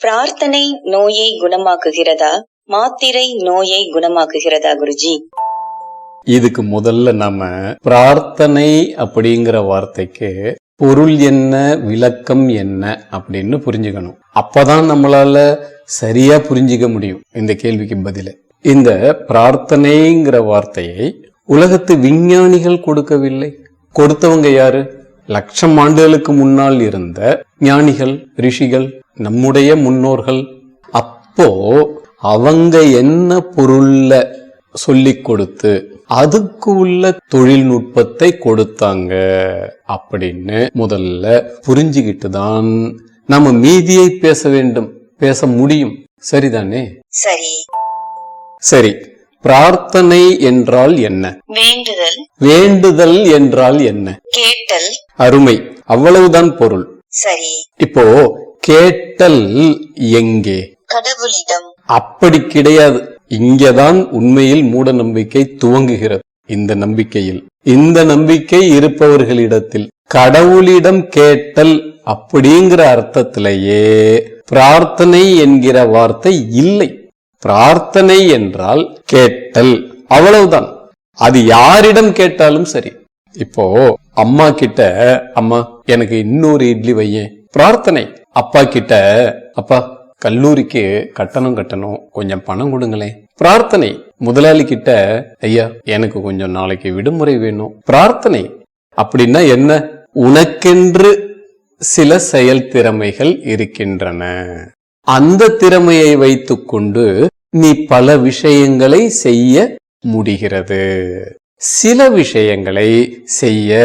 பிரார்த்தனை நோயை குணமாக்குகிறதா, மாத்திரை நோயை குணமாக்குகிறதா குருஜி? இதுக்கு முதல்ல நாம பிரார்த்தனை அப்படிங்கிற வார்த்தைக்கு பொருள் என்ன, விளக்கம் என்ன அப்படின்னு புரிஞ்சுக்கணும். அப்பதான் நம்மளால சரியா புரிஞ்சுக்க முடியும் இந்த கேள்விக்கு பதில. இந்த பிரார்த்தனைங்கிற வார்த்தையை உலகத்து விஞ்ஞானிகள் கொடுக்கவில்லை. கொடுத்தவங்க யாரு? லட்சம் ஆண்டுகளுக்கு முன்னால் இருந்த ஞானிகள், ரிஷிகள், நம்முடைய முன்னோர்கள். அப்போ அவங்க என்ன பொருள்ல சொல்லிக் கொடுத்து அதுக்கு உள்ள தொழில்நுட்பத்தை கொடுத்தாங்க அப்படின்னு முதல்ல புரிஞ்சுக்கிட்டு தான் நம்ம மீதியை பேச வேண்டும், பேச முடியும். சரிதானே? சரி சரி. பிரார்த்தனை என்றால் என்ன? வேண்டுதல். வேண்டுதல் என்றால் என்ன? கேட்டல். அருமை. அவ்வளவுதான் பொருள். சரி. இப்போ கேட்டல் எங்கே? கடவுளிடம். அப்படி கிடையாது. இங்கதான் உண்மையில் மூட நம்பிக்கை துவங்குகிறது. இந்த நம்பிக்கை இருப்பவர்களிடத்தில் கடவுளிடம் கேட்டல் அப்படிங்கிற அர்த்தத்திலேயே பிரார்த்தனை என்கிற வார்த்தை இல்லை. பிரார்த்தனை என்றால் கேட்டல், அவ்வளவுதான். அது யாரிடம் கேட்டாலும் சரி. இப்போ அம்மா கிட்ட, அம்மா எனக்கு இன்னொரு இட்லி வையேன், பிரார்த்தனை. அப்பா கிட்ட, அப்பா கல்லூரிக்கு கட்டணும், கொஞ்சம் பணம் கொடுங்களேன், பிரார்த்தனை. முதலாளி கிட்ட, ஐயா எனக்கு கொஞ்சம் நாளைக்கு விடுமுறை வேணும், பிரார்த்தனை. அப்படின்னா என்ன? உனக்கென்று சில செயல் திறமைகள் இருக்கின்றன. அந்த திறமையை வைத்துக்கொண்டு நீ பல விஷயங்களை செய்ய முடிகிறது, சில விஷயங்களை செய்ய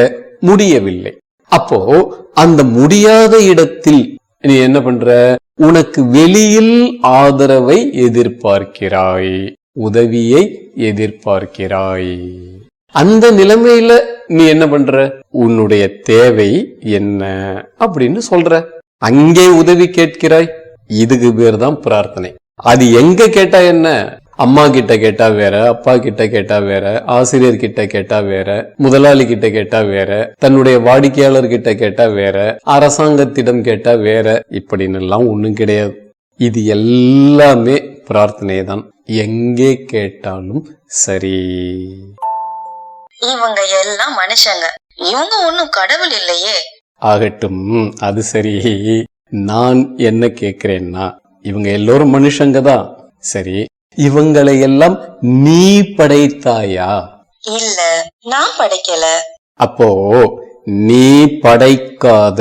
முடியவில்லை. அப்போ அந்த முடியாத இடத்தில் நீ என்ன பண்ற? உனக்கு வெளியில் ஆதரவை எதிர்பார்க்கிறாய், உதவியை எதிர்பார்க்கிறாய். அந்த நிலைமையில நீ என்ன பண்ற? உன்னுடைய தேவை என்ன அப்படின்னு சொல்ற, அங்கே உதவி கேட்கிறாய். இதுக்கு பேர் தான் பிரார்த்தனை. அது எங்க கேட்டா என்ன? அம்மா கிட்ட கேட்டா வேற, அப்பா கிட்ட கேட்டா வேற, ஆசிரியர் கிட்ட கேட்டா வேற, முதலாளி கிட்ட கேட்டா வேற, தன்னுடைய வாடிக்கையாளர் கிட்ட கேட்டா வேற, அரசாங்கத்திடம் கேட்டா வேற, இப்படின்னு எல்லாம் ஒண்ணும் கிடையாது. இது எல்லாமே பிரார்த்தனை தான், எங்கே கேட்டாலும் சரி. இவங்க எல்லாம் மனுஷங்க, இவங்க ஒன்னும் கடவுள் இல்லையே. ஆகட்டும், அது சரி. நான் என்ன கேக்குறேன்னா, இவங்க எல்லோரும் மனுஷங்க தான், சரி. இவங்களை எல்லாம் நீ படைத்தாயா? இல்ல, நான் படைக்கல. அப்போ நீ படைக்காத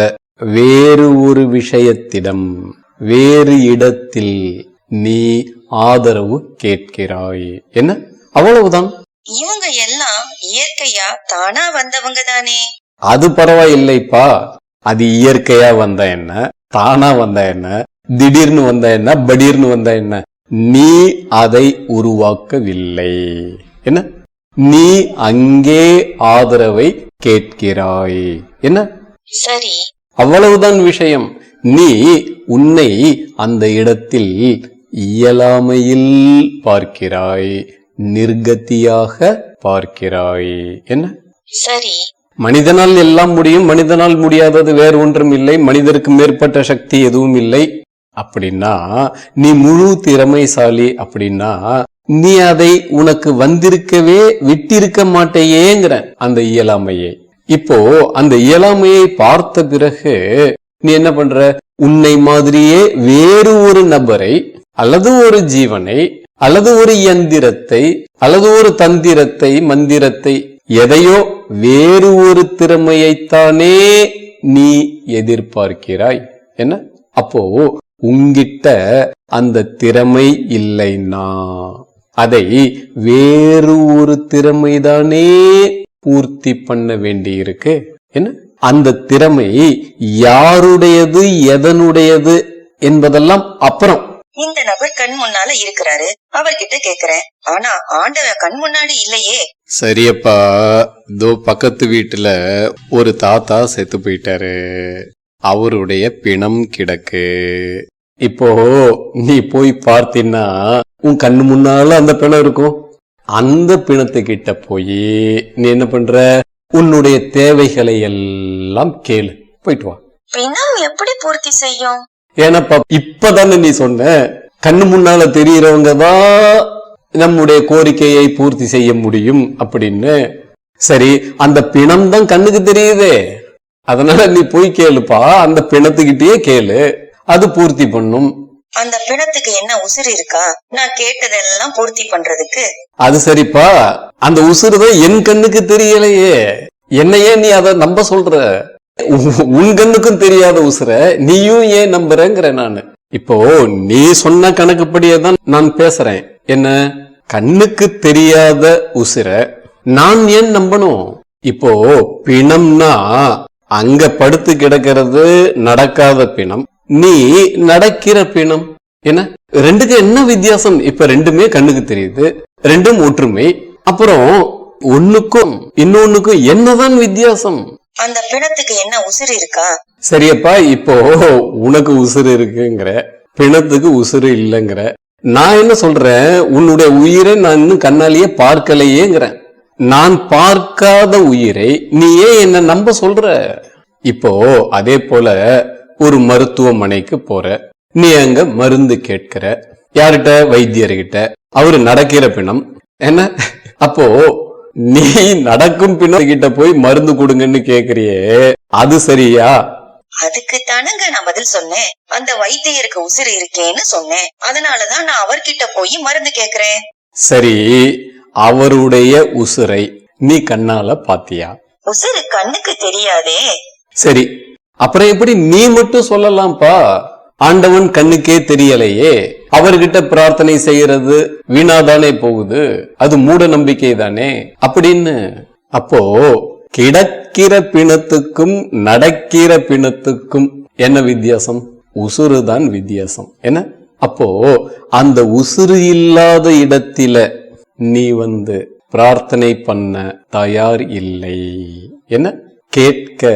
வேறு ஒரு விஷயத்திடம், வேறு இடத்தில் நீ ஆதரவு கேட்கிறாய். என்ன? அவ்வளவுதான். இவங்க எல்லாம் இயற்கையா தானா வந்தவங்க தானே. அது பரவாயில்லைப்பா. அது இயற்கையா வந்தா என்ன, தானா வந்தா என்ன, திடீர்னு வந்தா என்ன, படீர்னு வந்தா என்ன? நீ அதை உருவாக்கவில்லை. என்ன? நீ அங்கே ஆதரவை கேட்கிறாய். என்ன? சரி, அவ்வளவுதான் விஷயம். நீ உன்னை அந்த இடத்தில் இயலாமையில் பார்க்கிறாய், நிர்கதியாக பார்க்கிறாய். என்ன? சரி. மனிதனால் எல்லாம் முடியும், மனிதனால் முடியாதது வேறு ஒன்றும் இல்லை, மனிதருக்கு மேற்பட்ட சக்தி எதுவும் இல்லை அப்படின்னா நீ முழு திறமைசாலி அப்படின்னா நீ அதை உனக்கு வந்திருக்கவே விட்டிருக்க மாட்டேயேங்கிற அந்த இயலாமையை. இப்போ அந்த இயலாமையை பார்த்த பிறகு நீ என்ன பண்ற? உன்னை மாதிரியே வேறு ஒரு நபரை அல்லது ஒரு ஜீவனை அல்லது ஒரு இயந்திரத்தை அல்லது ஒரு தந்திரத்தை, மந்திரத்தை, எதையோ வேறு ஒரு திறமையைத்தானே நீ எதிர்பார்க்கிறாய். என்ன? அப்போ உங்கிட்ட அந்த திறமை இல்லைன்னா அதை வேறு ஒரு திறமைதானே பூர்த்தி பண்ண வேண்டி இருக்கு. என்ன? அந்த திறமை யாருடையது, எதனுடையது என்பதெல்லாம் அப்புறம். இந்த நபர் கண் முன்னால இருக்கிறாரு, அவர்கிட்ட கேக்குறேன், ஆனா ஆண்டவன் கண் முன்னாடி இல்லையே. சரியப்பா, இதோ பக்கத்து வீட்டுல ஒரு தாத்தா செத்து போயிட்டாரு, அவருடைய பிணம் கிடக்கு. இப்போ நீ போய் பார்த்தீன்னா உன் கண்ணு முன்னால அந்த பிணம் இருக்கும். அந்த பிணத்துக்கிட்ட போய் நீ என்ன பண்ற? உன்னுடைய தேவைகளை எல்லாம் கேளு, போயிட்டு வா. பிணம் எப்படி பூர்த்தி செய்யும்? ஏன்னா இப்பதானே நீ சொன்ன கண்ணு முன்னால தெரியறவங்க தான் நம்முடைய கோரிக்கையை பூர்த்தி செய்ய முடியும் அப்படின்னு. சரி, அந்த பிணம் தான் கண்ணுக்கு தெரியுதே, அதனால நீ போய் கேளுப்பா, அந்த பிணத்துக்கிட்டே கேளு, அது பூர்த்தி பண்ணும். அந்த பிணத்துக்கு என்ன உசுறு இருக்கா நான் கேட்டதெல்லாம் பூர்த்தி பண்றதுக்கு? அது சரிப்பா, அந்த உசுறுதான் என் கண்ணுக்கு தெரியலையே, என்னையே நீ அத நம்ப சொல்ற? உன் கண்ணுக்கும் தெரியாத உசுர நீயும் ஏன் நம்புறங்கிற நானு. இப்போ நீ சொன்ன கணக்குப்படியே தான் நான் பேசுறேன். என்ன, கண்ணுக்கு தெரியாத உசுர நான் ஏன் நம்பணும்? இப்போ பிணம்னா அங்க படுத்து கிடக்கிறது நடக்காத பிணம், நீ நடக்கிற பிணம். என்ன, ரெண்டுக்கு என்ன வித்தியாசம்? இப்ப ரெண்டுமே கண்ணுக்கு தெரியுது, ரெண்டும் ஒற்றுமை. அப்புறம் ஒண்ணுக்கும் இன்னொன்னுக்கும் என்னதான் வித்தியாசம்? அந்த பிணத்துக்கு என்ன உசுறு இருக்கா? சரியப்பா, இப்போ உனக்கு உசுறு இருக்குங்கிற, பிணத்துக்கு உசுறு இல்லைங்கிற. நான் என்ன சொல்றேன், உன்னுடைய உயிரை நான் இன்னும் கண்ணாலேயே பார்க்கலையேங்கிறேன். நான் பார்க்காத உயிரை நீ ஏன் என்ன நம்ப சொல்ற? இப்போ அதே போல ஒரு மருத்துவமனைக்கு போற, நீ அங்க மருந்து கேட்கிற, யார்கிட்ட? வைத்தியர்கிட்ட. அவரு நடக்கிற பிணம். என்ன, அப்போ நீ நடக்கும் பிணம் கிட்ட போய் மருந்து கொடுங்கன்னு கேக்குறியே, அது சரியா? அதுக்கு தானங்க நான் பதில் சொன்னேன். அந்த வைத்தியருக்கு உசுறு இருக்கேன்னு சொன்னேன், அதனாலதான் நான் அவர்கிட்ட போய் மருந்து கேக்குறேன். சரி, அவருடைய உசுரை நீ கண்ணால பாத்தியா? உசுறு கண்ணுக்கு தெரியாதே. சரி, அப்புறம் எப்படி நீ மட்டும் சொல்லலாம்ப்பா, ஆண்டவன் கண்ணுக்கே தெரியலையே, அவர்கிட்ட பிரார்த்தனை செய்யறது வீணாதானே போகுது, அது மூட நம்பிக்கை தானே அப்படின்னு. அப்போ கிடக்கிற பிணத்துக்கும் நடக்கிற பிணத்துக்கும் என்ன வித்தியாசம்? உசுறுதான் வித்தியாசம். என்ன, அப்போ அந்த உசுறு இல்லாத இடத்தில நீ பிரார்த்தனை பண்ண தயார் இல்லை. என்ன, கேட்க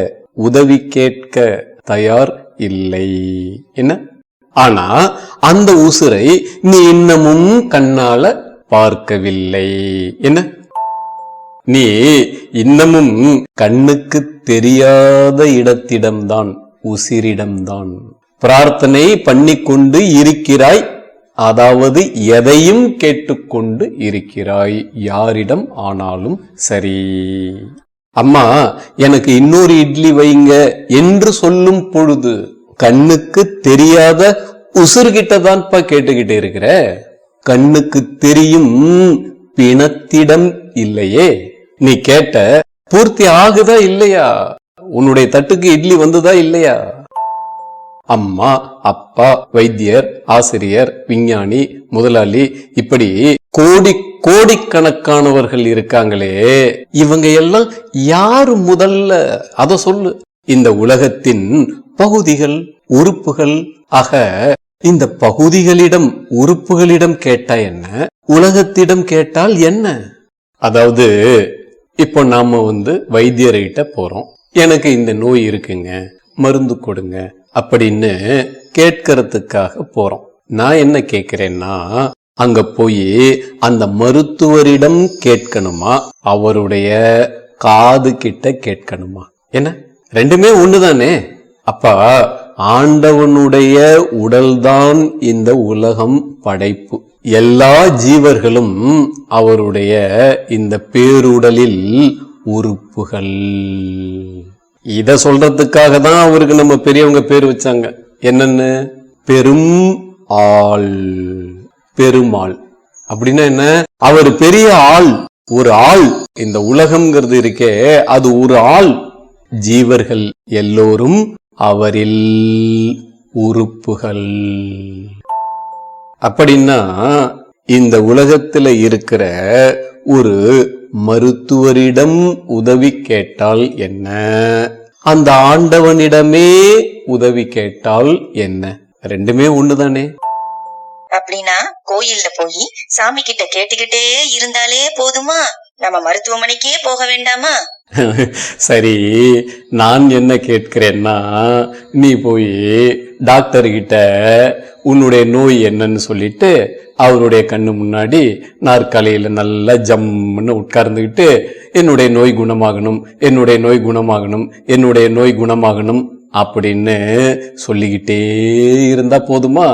உதவி கேட்க தயார் இல்லை. என்ன, ஆனா அந்த உசுரை நீ இன்னமும் கண்ணால பார்க்கவில்லை. என்ன, நீ இன்னமும் கண்ணுக்கு தெரியாத இடத்திடம்தான், உசிரிடம்தான் பிரார்த்தனை பண்ணிக்கொண்டு இருக்கிறாய். அதாவது எதையும் கேட்டுக்கொண்டு இருக்கிறாய், யாரிடம் ஆனாலும் சரி. அம்மா எனக்கு இன்னொரு இட்லி வைங்க என்று சொல்லும் பொழுது கண்ணுக்கு தெரியாத உசுர்கிட்டதான்ப்பா கேட்டுக்கிட்டு இருக்கிற, கண்ணுக்கு தெரியும் பிணத்திடம் இல்லையே. நீ கேட்ட பூர்த்தி ஆகுதா இல்லையா? உன்னுடைய தட்டுக்கு இட்லி வந்ததா இல்லையா? அம்மா, அப்பா, வைத்தியர், ஆசிரியர், விஞ்ஞானி, முதலாளி, இப்படி கோடிக்கணக்கானவர்கள் இருக்காங்களே, இவங்க எல்லாம் யாரு முதல்ல? அத சொல்லு. இந்த உலகத்தின் பகுதிகள், உறுப்புகள். ஆக இந்த பகுதிகளிடம், உறுப்புகளிடம் கேட்டா என்ன, உலகத்திடம் கேட்டால் என்ன? அதாவது இப்போ நாம வைத்தியர்கிட்ட போறோம், எனக்கு இந்த நோய் இருக்குங்க, மருந்து கொடுங்க அப்படின்னு கேட்கறதுக்காக போறோம். நான் என்ன கேட்கிறேன்னா, அங்க போய் அந்த மருத்துவரிடம் கேட்கணுமா, அவருடைய காது கிட்ட கேட்கணுமா? என்ன, ரெண்டுமே ஒண்ணுதானே. அப்ப ஆண்டவனுடைய உடல்தான் இந்த உலகம் படைப்பு. எல்லா ஜீவர்களும் அவருடைய இந்த பேருடலில் உறுப்புகள். இத சொல்றதுக்காக தான் அவருக்கு நம்ம பெரியவங்க பேர் வச்சாங்க. என்னன்னு? பெரும் ஆள், பெருமாள். அப்படின்னா என்ன? அவர் பெரிய ஆள், ஒரு ஆள். இந்த உலகம்ங்கிறது இருக்கே, அது ஒரு ஆள். ஜீவர்கள் எல்லோரும் அவரில் உறுப்புகள். அப்படின்னா இந்த உலகத்துல இருக்கிற ஒரு மருத்துவரிடம் உதவி கேட்டால் என்ன, அந்த ஆண்டவனிடமே உதவி கேட்டால் என்ன? ரெண்டுமே ஒண்ணுதானே. அப்படின்னா கோயில்ல போய் சாமி கிட்ட கேட்டுக்கிட்டே இருந்தாலே போதுமா? நம்ம மருத்துவமனைக்கே போக வேண்டாமா? சரி, நான் என்ன கேட்கிறேன்னா, நீ போய் டாக்டர் கிட்ட உன்னுடைய நோய் என்னன்னு சொல்லிட்டு அவருடைய கண்ணு முன்னாடி நாற்காலியில நல்லா ஜம்முன்னு உட்கார்ந்துகிட்டு, என்னுடைய நோய் குணமாகணும், என்னுடைய நோய் குணமாகணும், என்னுடைய நோய் குணமாகணும் அப்படின்னு சொல்லிக்கிட்டே இருந்தா போதுமா?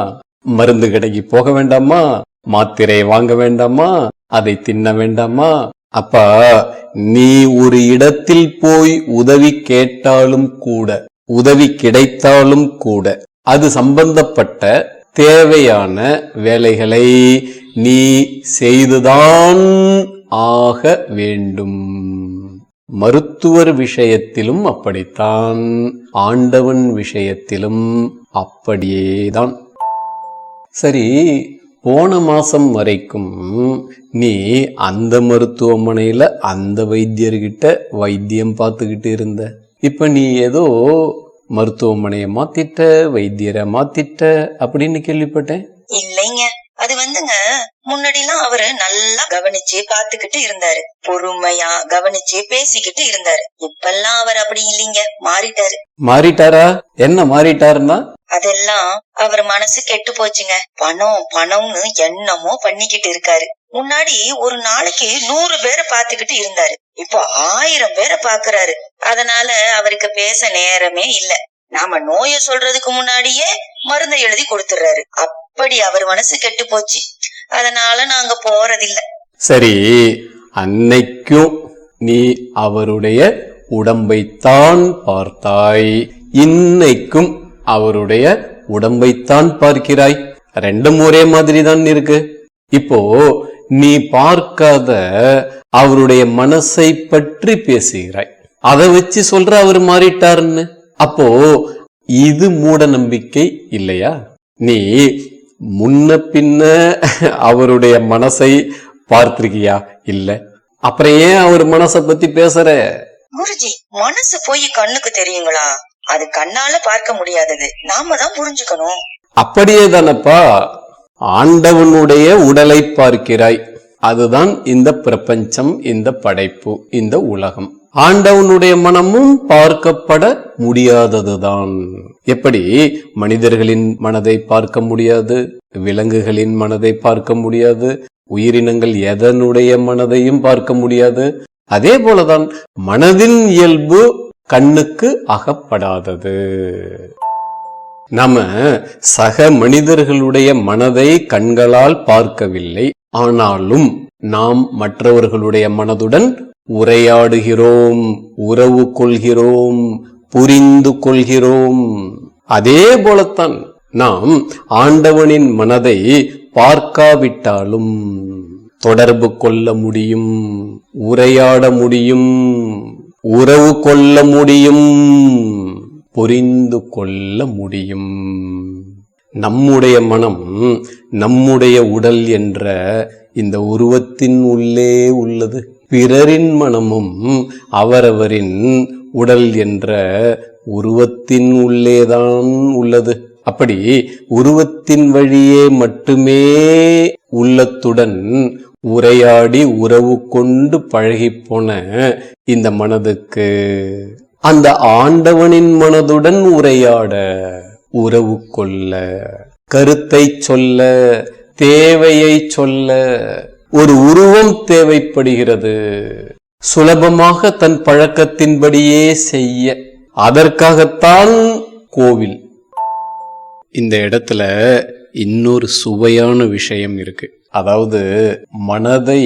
மருந்து கடைக்கு போக வேண்டாமா? மாத்திரை வாங்க வேண்டாமா? அதை தின்ன வேண்டாமா? அப்பா, நீ ஒரு இடத்தில் போய் உதவி கேட்டாலும் கூட, உதவி கிடைத்தாலும் கூட, அது சம்பந்தப்பட்ட தேவையான வேலைகளை நீ செய்துதான் ஆக வேண்டும். மருத்துவர் விஷயத்திலும் அப்படித்தான், ஆண்டவன் விஷயத்திலும் அப்படியேதான். சரி, போன மாசம் வரைக்கும் நீ அந்த மருத்துவமனையில அந்த வைத்தியர்கிட்ட வைத்தியம் பார்த்துக்கிட்டு இருந்த. இப்ப நீ ஏதோ மருத்துவமனையை மாத்திட்ட, வைத்தியரை மாத்திட்ட அப்படின்னு கேள்விப்பட்டேன். இல்லைங்க, அது வந்துங்க, முன்னாடிலாம் அவரு நல்லா கவனிச்சு பாத்துக்கிட்டு இருந்தாரு, பொறுமையா கவனிச்சு பேசிக்கிட்டு இருந்தாரு. இப்பெல்லாம் அவர் அப்படி இல்லைங்க, மாறிட்டாரு. மாறிட்டாரா? என்ன மாறிட்டாருன்னா? அதெல்லாம் அவர் மனசு கெட்டு போச்சுங்க. பணம் பணம்னு என்னமோ பண்ணிக்கிட்டு இருக்காரு. முன்னாடி ஒரு நாளைக்கு 100 பேரை பாத்துக்கிட்டு இருந்தாரு, இப்போ 1000 பேரை பாக்குறாரு. அதனால அவருக்கு பேச நேரமே இல்ல. நாம நோய சொல்றதுக்கு முன்னாடியே மருந்தை எழுதி கொடுத்துறாரு. அப்படி அவர் மனசு கெட்டு போச்சு. அதனால நாங்க போறதில்ல. சரி, அன்னைக்கும் நீ அவருடைய உடம்பைத்தான் பார்த்தாய், இன்னைக்கும் அவருடைய உடம்பைத்தான் பார்க்கிறாய். ரெண்டும் ஒரே மாதிரி தான் இருக்கு. இப்போ நீ பார்க்காத அவருடைய மனசை பற்றி பேசுகிறாய். அதை வச்சு சொல்ற அவர் மாறிட்டாருன்னு. அப்போ இது மூட நம்பிக்கை இல்லையா? நீ முன்ன பின்ன அவருடைய மனசை பார்த்திருக்கியா? இல்ல. அப்புறம் ஏன் அவர் மனசை பத்தி பேசுற? குருஜி, மனசு போய் கண்ணுக்கு தெரியுங்களா? அது கண்ணால பார்க்க முடியாதது, நாம தான் புரிஞ்சுக்கணும். அப்படியே தானப்பா, ஆண்டவனுடைய உடலை பார்க்கிறாய். அதுதான் இந்த பிரபஞ்சம், இந்த படைப்பு, இந்த உலகம். ஆண்டவனுடைய மனமும் பார்க்கப்பட முடியாததுதான். எப்படி மனிதர்களின் மனதை பார்க்க முடியாது, விலங்குகளின் மனதை பார்க்க முடியாது, உயிரினங்கள் எதனுடைய மனதையும் பார்க்க முடியாது, அதே போலதான் மனதின் இயல்பு கண்ணுக்கு அகப்படாதது. நாம சக மனிதர்களுடைய மனதை கண்களால் பார்க்கவில்லை, ஆனாலும் நாம் மற்றவர்களுடைய மனதுடன் உரையாடுகிறோம், உறவு கொள்கிறோம், புரிந்து கொள்கிறோம். அதே போலத்தான் நாம் ஆண்டவனின் மனதை பார்க்காவிட்டாலும் தொடர்பு கொள்ள முடியும், உரையாட முடியும், உறவு கொள்ள முடியும், புரிந்து கொள்ள முடியும். நம்முடைய மனம் நம்முடைய உடல் என்ற இந்த உருவத்தின் உள்ளே உள்ளது. பிறரின் மனமும் அவரவரின் உடல் என்ற உருவத்தின் உள்ளேதான் உள்ளது. அப்படி உருவத்தின் வழியே மட்டுமே உள்ளத்துடன் உரையாடி உறவு கொண்டு பழகி போன இந்த மனதுக்கு அந்த ஆண்டவனின் மனதுடன் உரையாட, உறவு கொள்ள, கருத்தை சொல்ல, தேவையை சொல்ல ஒரு உருவம் தேவைப்படுகிறது. சுலபமாக தன் பழக்கத்தின்படியே செய்ய. அதற்காகத்தான் கோவில். இந்த இடத்துல இன்னொரு சுவையான விஷயம் இருக்கு. அதாவது மனதை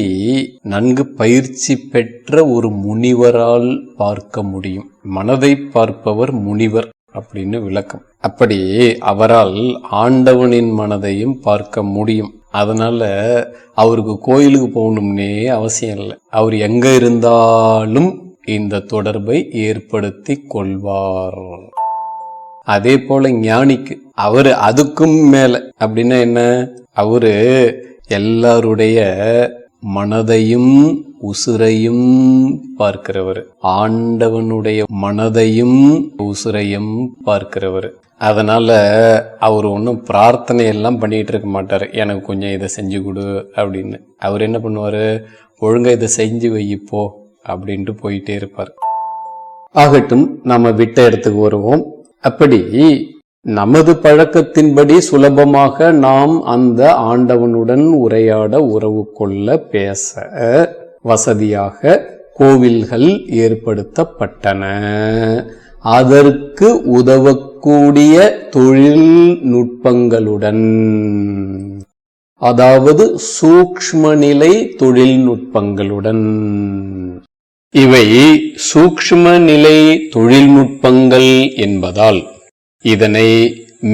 நன்கு பயிற்சி பெற்ற ஒரு முனிவரால் பார்க்க முடியும். மனதை பார்ப்பவர் முனிவர் அப்படின்னு விளக்கம். அப்படி அவரால் ஆண்டவனின் மனதையும் பார்க்க முடியும். அதனால அவருக்கு கோயிலுக்கு போகணும்னே அவசியம் இல்லை. அவர் எங்க இருந்தாலும் இந்த தொடர்பை ஏற்படுத்தி கொள்வார். அதே போல ஞானிக்கு அவரு அதுக்கும் மேல. அப்படின்னா என்ன? அவரு எல்லாருடைய மனதையும் உசுரையும் பார்க்கிறவர். ஆண்டவனுடைய மனதையும் உசுரையும் பார்க்கிறவர். அதனால அவர் ஒன்றும் பிரார்த்தனை எல்லாம் பண்ணிட்டு இருக்க மாட்டாரு, எனக்கு கொஞ்சம் இதை செஞ்சு கொடு அப்படின்னு. அவர் என்ன பண்ணுவாரு? ஒழுங்கா இதை செஞ்சு வைப்போ அப்படின்ட்டு போயிட்டே இருப்பார். ஆகட்டும், நாம விட்ட இடத்துக்கு வருவோம். அப்படி நமது பழக்கத்தின்படி சுலபமாக நாம் அந்த ஆண்டவனுடன் உரையாட, உறவு கொள்ள, பேச வசதியாக கோவில்கள் ஏற்படுத்தப்பட்டன. அதற்கு உதவக்கூடிய தொழில்நுட்பங்களுடன், அதாவது சூக்ஷ்ம நிலை தொழில்நுட்பங்களுடன். இவை சூக்ஷ்ம நிலை தொழில்நுட்பங்கள் என்பதால் இதனை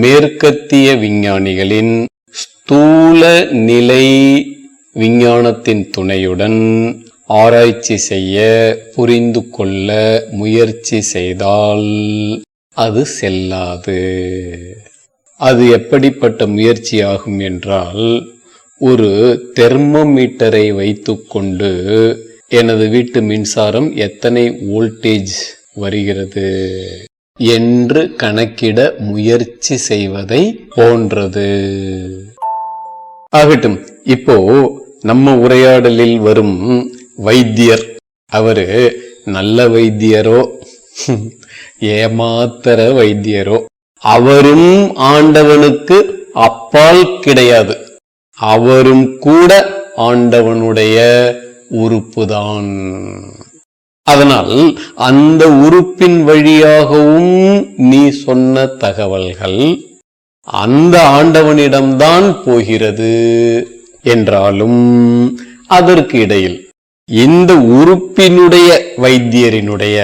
மேற்கத்திய விஞ்ஞானிகளின் ஸ்தூல நிலை விஞ்ஞானத்தின் துணையுடன் ஆராய்ச்சி செய்ய, புரிந்து கொள்ள முயற்சி செய்தால் அது செல்லாது. அது எப்படிப்பட்ட முயற்சியாகும் என்றால், ஒரு தெர்மோமீட்டரை வைத்துக்கொண்டு எனது வீட்டு மின்சாரம் எத்தனை வோல்டேஜ் வருகிறது என்று கணக்கிட முயற்சி செய்வதை போன்றது. ஆகட்டும், இப்போ நம்ம உரையாடலில் வரும் வைத்தியர், அவரு நல்ல வைத்தியரோ ஏமாத்தர வைத்தியரோ, அவரும் ஆண்டவனுக்கு அப்பால் கிடையாது. அவரும் கூட ஆண்டவனுடைய உறுப்புதான். அதனால் அந்த உறுப்பின் வழியாகவும் நீ சொன்ன தகவல்கள் அந்த ஆண்டவனிடம்தான் போகிறது என்றாலும், அதற்கு இடையில் இந்த உறுப்பினுடைய வைத்தியரினுடைய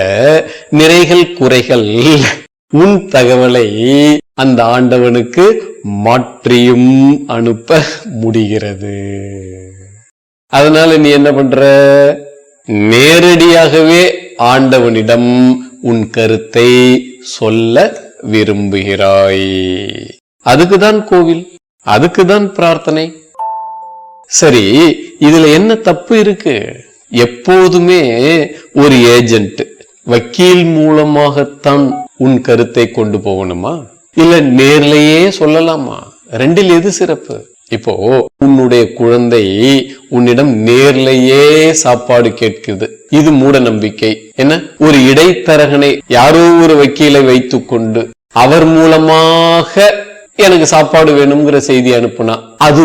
நிறைகள் குறைகள் உன் தகவலை அந்த ஆண்டவனுக்கு மாற்றியும் அனுப்ப முடிகிறது. அதனால நீ என்ன பண்ற? நேரடியாகவே ஆண்டவனிடம் உன் கருத்தை சொல்ல விரும்புகிறாய். அதுக்குதான் கோவில், அதுக்குதான் பிரார்த்தனை. சரி, இதுல என்ன தப்பு இருக்கு? எப்போதுமே ஒரு ஏஜென்ட், வக்கீல் மூலமாகத்தான் உன் கருத்தை கொண்டு போகணுமா? இல்ல நேர்லயே சொல்லலாமா? ரெண்டில் எது சிறப்பு? இப்போ உன்னுடைய குழந்தை உன்னிடம் நேர்லயே சாப்பாடு கேட்குது, இது மூட நம்பிக்கை. என்ன, ஒரு இடைத்தரகனை, யாரோ ஒரு வக்கீலை வைத்துக் கொண்டு அவர் மூலமாக எனக்கு சாப்பாடு வேணுங்கிற செய்தி அனுப்புனா அது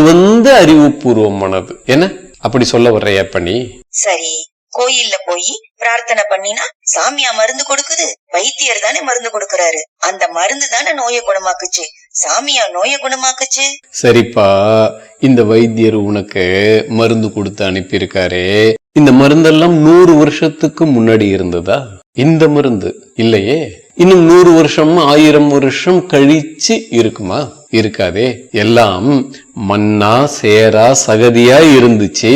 அறிவுபூர்வமானது. என்ன அப்படி சொல்ல வர்றையா பண்ணி? சரி, கோயில்ல போய் பிரார்த்தனை பண்ணினா சாமியா மருந்து கொடுக்குது, வைத்தியர் தானே மருந்து கொடுக்கறாரு. அந்த மருந்து தானே நோயை குணமாக்குச்சு, சாமியா நோயை குணமாக்குச்சு. சரிப்பா, இந்த வைத்தியர் உனக்கு மருந்து கொடுத்து அனுப்பியிருக்காரே, இந்த மருந்தெல்லாம் 100 வருஷத்துக்கு முன்னாடி இருந்ததா? இந்த மருந்து இல்லையே. இன்னும் 100 வருஷம் 1000 வருஷம் கழிச்சு இருக்குமா? இருக்காதே. எல்லாம் மண்ணா சேரா சகதியா இருந்துச்சு.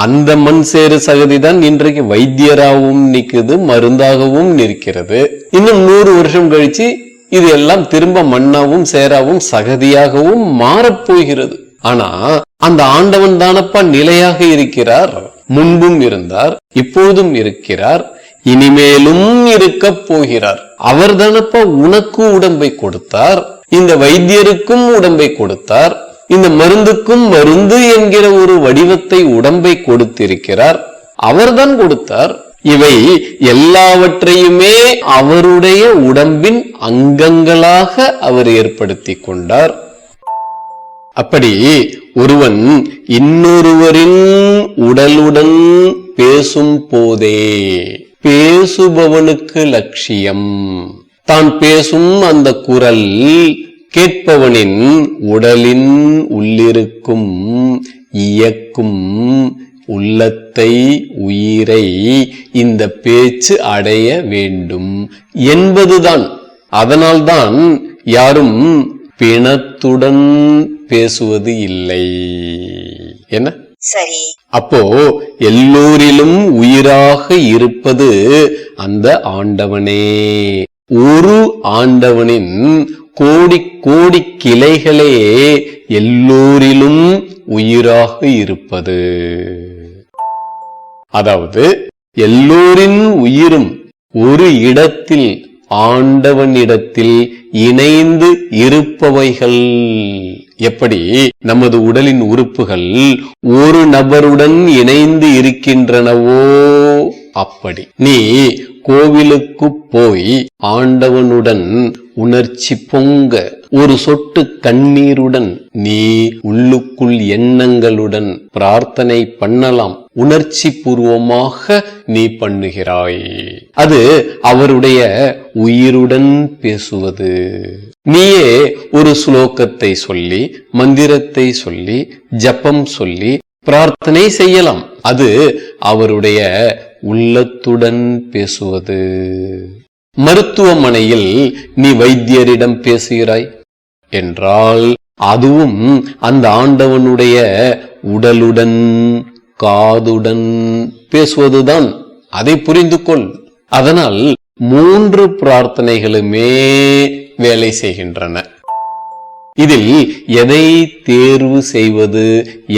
அந்த மண் சேரு சகதிதான் இன்றைக்கு வைத்தியராகவும் நிக்குது, மருந்தாகவும் நிற்கிறது. இன்னும் 100 வருஷம் கழிச்சு இது எல்லாம் திரும்ப மண்ணாவும் சேராவும் சகதியாகவும் மாறப்போகிறது. ஆனா அந்த ஆண்டவன் தானப்பா நிலையாக இருக்கிறார். முன்பும் இருந்தார், இப்பொழுதும் இருக்கிறார், இனிமேலும் இருக்க போகிறார். அவர் தானப்பா உனக்கு உடம்பை கொடுத்தார், இந்த வைத்தியருக்கும் உடம்பை கொடுத்தார், இந்த மருந்துக்கும் மருந்து என்கிற ஒரு வடிவத்தை உடம்பை கொடுத்திருக்கிறார். அவர்தான் கொடுத்தார். இவை எல்லாவற்றையுமே அவருடைய உடம்பின் அங்கங்களாக அவர் ஏற்படுத்தி கொண்டார். அப்படி ஒருவன் இன்னொருவரின் உடலுடன் பேசும் போதே பேசுபவனுக்கு லட்சியம், தான் பேசும் அந்த குரல் கேட்பவனின் உடலின் உள்ளிருக்கும் இயக்கும் உள்ளத்தை, உயிரை இந்த பேச்சு அடைய வேண்டும் என்பதுதான். அதனால்தான் யாரும் பிணத்துடன் பேசுவது இல்லை. என்ன சரி, அப்போ எல்லோரிலும் உயிராக இருப்பது அந்த ஆண்டவனே. ஒரு ஆண்டவனின் கோடி கோடி கிளைகளே எல்லோரிலும் உயிராக இருப்பது. அதாவது எல்லோரின் உயிரும் ஒரு இடத்தில் ஆண்டவனிடத்தில் இணைந்து இருப்பவைகள். எப்படி நமது உடலின் உறுப்புகள் ஒரு நபருடன் இணைந்து இருக்கின்றனவோ அப்படி நீ கோவிலுக்கு போய் ஆண்டவனுடன் உணர்ச்சி பொங்க ஒரு சொட்டு கண்ணீருடன் நீ உள்ளுக்குள் எண்ணங்களுடன் பிரார்த்தனை பண்ணலாம். உணர்ச்சி பூர்வமாக நீ பண்ணுகிறாய். அது அவருடைய உயிருடன் பேசுவது. நீயே ஒரு ஸ்லோகத்தை சொல்லி, மந்திரத்தை சொல்லி, ஜபம் சொல்லி பிரார்த்தனை செய்யலாம். அது அவருடைய உள்ளத்துடன் பேசுவது. மருத்துவமனையில் நீ வைத்தியரிடம் பேசுகிறாய் என்றால் அதுவும் அந்த ஆண்டவனுடைய உடலுடன், காதுடன் பேசுவதுதான். அதை புரிந்து கொள். அதனால் 3 பிரார்த்தனைகளுமே வேலை செய்கின்றன. இதில் எதை தேர்வு செய்வது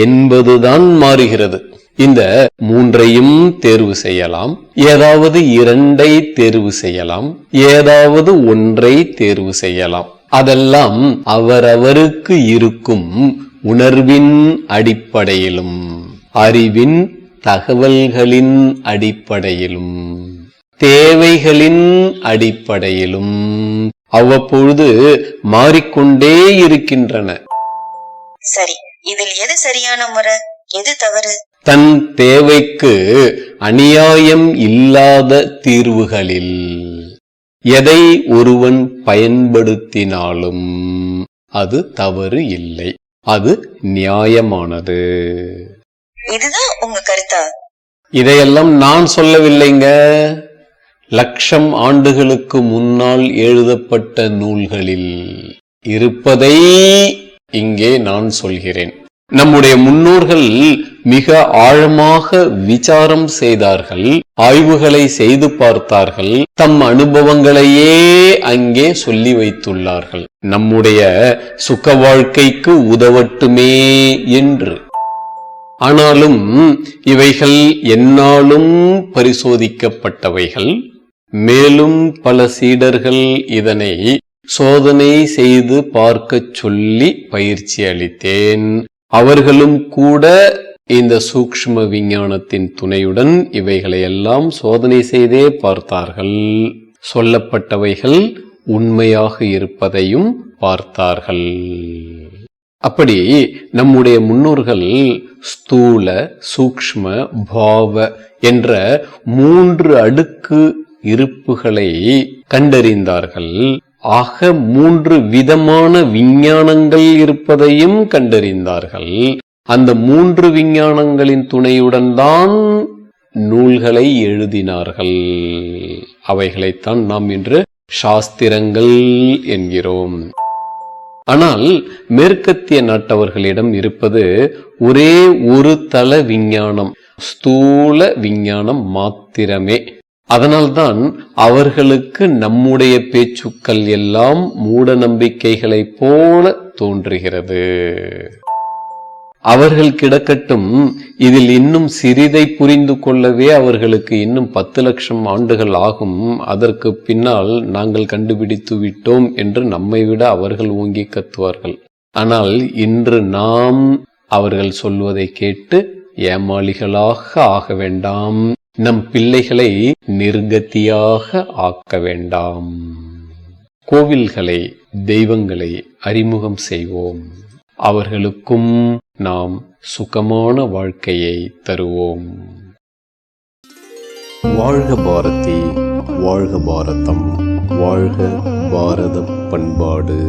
என்பதுதான் மாறுகிறது. இந்த 3ஐயும் தேர்வு செய்யலாம், ஏதாவது 2ஐ தேர்வு செய்யலாம், ஏதாவது 1ஐ தேர்வு செய்யலாம். அதெல்லாம் அவரவருக்கு இருக்கும் உணர்வின் அடிப்படையிலும், அறிவின் தகவல்களின் அடிப்படையிலும், தேவைகளின் அடிப்படையிலும் அவ்வப்பொழுது மாறிக்கொண்டே இருக்கின்றன. சரி, இதில் எது சரியான முறை, எது தவறு? தன் தேவைக்கு அநியாயம் இல்லாத தீர்வுகளில் எதை ஒருவன் பயன்படுத்தினாலும் அது தவறு இல்லை, அது நியாயமானது. இதுதான் உங்க கருத்தா? இதையெல்லாம் நான் சொல்லவில்லைங்க. 1,00,000 ஆண்டுகளுக்கு முன்னால் எழுதப்பட்ட நூல்களில் இருப்பதை இங்கே நான் சொல்கிறேன். நம்முடைய முன்னோர்கள் மிக ஆழமாக விசாரம் செய்தார்கள், ஆய்வுகளை செய்து பார்த்தார்கள், தம் அனுபவங்களையே அங்கே சொல்லி வைத்துள்ளார்கள். நம்முடைய சுக வாழ்க்கைக்கு உதவட்டுமே என்று. ஆனாலும் இவைகள் எந்நாளும் பரிசோதிக்கப்பட்டவைகள். மேலும் பல சீடர்கள் இதனை சோதனை செய்து பார்க்க சொல்லி பயிற்சி அளித்தேன். அவர்களும் கூட இந்த சூக்ஷ்ம விஞ்ஞானத்தின் துணையுடன் இவைகளை எல்லாம் சோதனை செய்தே பார்த்தார்கள். சொல்லப்பட்டவைகள் உண்மையாக இருப்பதையும் பார்த்தார்கள். அப்படி நம்முடைய முன்னோர்கள் ஸ்தூல, சூக்ஷ்ம, பாவ என்ற 3 அடுக்கு இருப்புகளை கண்டறிந்தார்கள். ஆக 3 விதமான விஞ்ஞானங்கள் இருப்பதையும் கண்டறிந்தார்கள். அந்த 3 விஞ்ஞானங்களின் துணையுடன் தான் நூல்களை எழுதினார்கள். அவைகளைத்தான் நாம் இன்று சாஸ்திரங்கள் என்கிறோம். ஆனால் மேற்கத்திய நாட்டவர்களிடம் இருப்பது ஒரே ஒரு தள விஞ்ஞானம், ஸ்தூல விஞ்ஞானம் மாத்திரமே. அதனால்தான் அவர்களுக்கு நம்முடைய பேச்சுக்கள் எல்லாம் மூட நம்பிக்கைகளைப் போல தோன்றுகிறது. அவர்கள் கிடக்கட்டும், இதில் இன்னும் சிறிதை புரிந்து கொள்ளவே அவர்களுக்கு இன்னும் 10,00,000 ஆண்டுகள் ஆகும். அதற்கு பின்னால் நாங்கள் கண்டுபிடித்து விட்டோம் என்று நம்மை விட அவர்கள் ஓங்கி கத்துவார்கள். ஆனால் இன்று நாம் அவர்கள் சொல்வதை கேட்டு ஏமாளிகளாக ஆக வேண்டாம். நம் பிள்ளைகளை நிர்கதியாக ஆக்க வேண்டாம். கோவில்களை, தெய்வங்களை அறிமுகம் செய்வோம். அவர்களுக்கும் நாம் சுகமான வாழ்க்கையை தருவோம். வாழ்க பாரதி, வாழ்க பாரதம், வாழ்க பாரத பண்பாடு.